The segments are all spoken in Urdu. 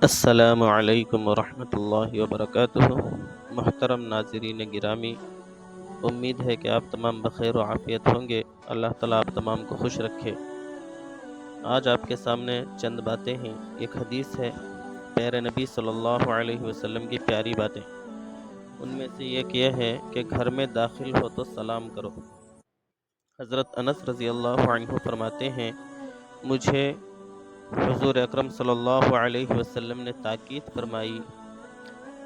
السلام علیکم ورحمۃ اللہ وبرکاتہ۔ محترم ناظرین گرامی، امید ہے کہ آپ تمام بخیر و عافیت ہوں گے۔ اللہ تعالیٰ آپ تمام کو خوش رکھے۔ آج آپ کے سامنے چند باتیں ہیں۔ ایک حدیث ہے پیارے نبی صلی اللہ علیہ وسلم کی پیاری باتیں۔ ان میں سے ایک یہ ہے کہ گھر میں داخل ہو تو سلام کرو۔ حضرت انس رضی اللہ عنہ فرماتے ہیں، مجھے حضور اکرم صلی اللہ علیہ وسلم نے تاکید فرمائی،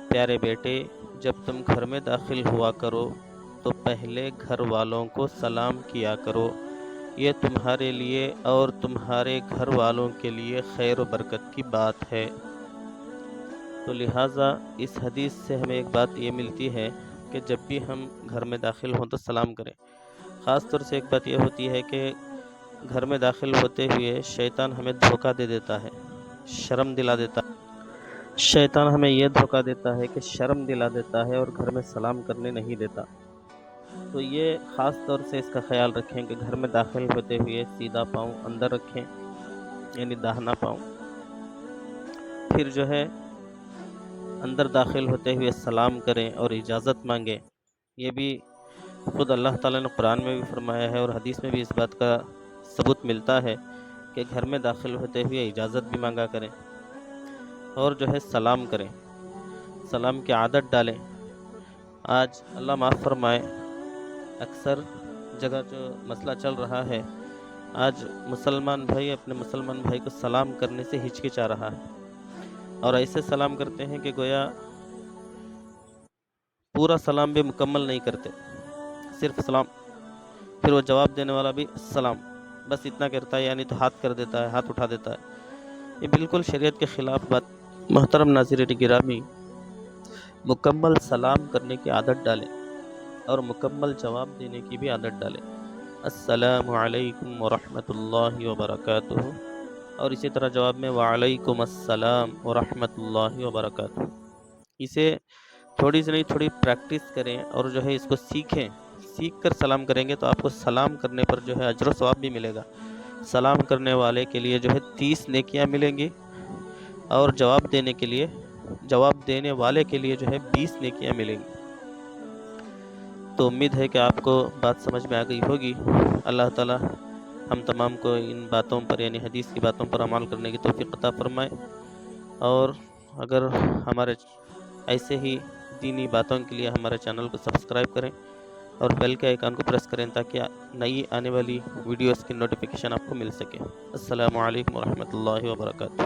پیارے بیٹے، جب تم گھر میں داخل ہوا کرو تو پہلے گھر والوں کو سلام کیا کرو، یہ تمہارے لیے اور تمہارے گھر والوں کے لیے خیر و برکت کی بات ہے۔ تو لہٰذا اس حدیث سے ہمیں ایک بات یہ ملتی ہے کہ جب بھی ہم گھر میں داخل ہوں تو سلام کریں۔ خاص طور سے ایک بات یہ ہوتی ہے کہ گھر میں داخل ہوتے ہوئے شیطان ہمیں دھوکہ دے دیتا ہے، شرم دلا دیتا ہے۔ شیطان ہمیں یہ دھوکہ دیتا ہے کہ شرم دلا دیتا ہے اور گھر میں سلام کرنے نہیں دیتا۔ تو یہ خاص طور سے اس کا خیال رکھیں کہ گھر میں داخل ہوتے ہوئے سیدھا پاؤں اندر رکھیں، یعنی داہنا پاؤں۔ پھر جو ہے اندر داخل ہوتے ہوئے سلام کریں اور اجازت مانگیں۔ یہ بھی خود اللہ تعالیٰ نے قرآن میں بھی فرمایا ہے اور حدیث میں بھی اس بات کا ثبوت ملتا ہے کہ گھر میں داخل ہوتے ہوئے اجازت بھی مانگا کریں اور جو ہے سلام کریں، سلام کی عادت ڈالیں۔ آج اللہ معاف فرمائے، اکثر جگہ جو مسئلہ چل رہا ہے، آج مسلمان بھائی اپنے مسلمان بھائی کو سلام کرنے سے ہچکچا رہا ہے اور ایسے سلام کرتے ہیں کہ گویا پورا سلام بھی مکمل نہیں کرتے، صرف سلام، پھر وہ جواب دینے والا بھی سلام، بس اتنا کرتا ہے، یعنی تو ہاتھ کر دیتا ہے، ہاتھ اٹھا دیتا ہے۔ یہ بالکل شریعت کے خلاف بات۔ محترم ناظرین گرامی، مکمل سلام کرنے کی عادت ڈالیں اور مکمل جواب دینے کی بھی عادت ڈالیں۔ السلام علیکم ورحمۃ اللہ وبرکاتہ، اور اسی طرح جواب میں وعلیکم السلام ورحمۃ اللہ وبرکاتہ۔ اسے تھوڑی سی نہیں تھوڑی پریکٹس کریں اور جو ہے اس کو سیکھیں۔ سیکھ کر سلام کریں گے تو آپ کو سلام کرنے پر جو ہے اجر و ثواب بھی ملے گا۔ سلام کرنے والے کے لیے جو ہے 30 نیکیاں ملیں گی اور جواب دینے والے کے لیے جو ہے 20 نیکیاں ملیں گی۔ تو امید ہے کہ آپ کو بات سمجھ میں آ گئی ہوگی۔ اللہ تعالی ہم تمام کو ان باتوں پر، یعنی حدیث کی باتوں پر عمل کرنے کی توفیق عطا فرمائے، اور اگر ہمارے ایسے ہی دینی باتوں کے لیے ہمارے چینل کو سبسکرائب کریں اور بیل کے آئیکن کو پریس کریں تاکہ نئی آنے والی ویڈیوز کی نوٹیفیکیشن آپ کو مل سکے۔ السلام علیکم ورحمۃ اللہ وبرکاتہ۔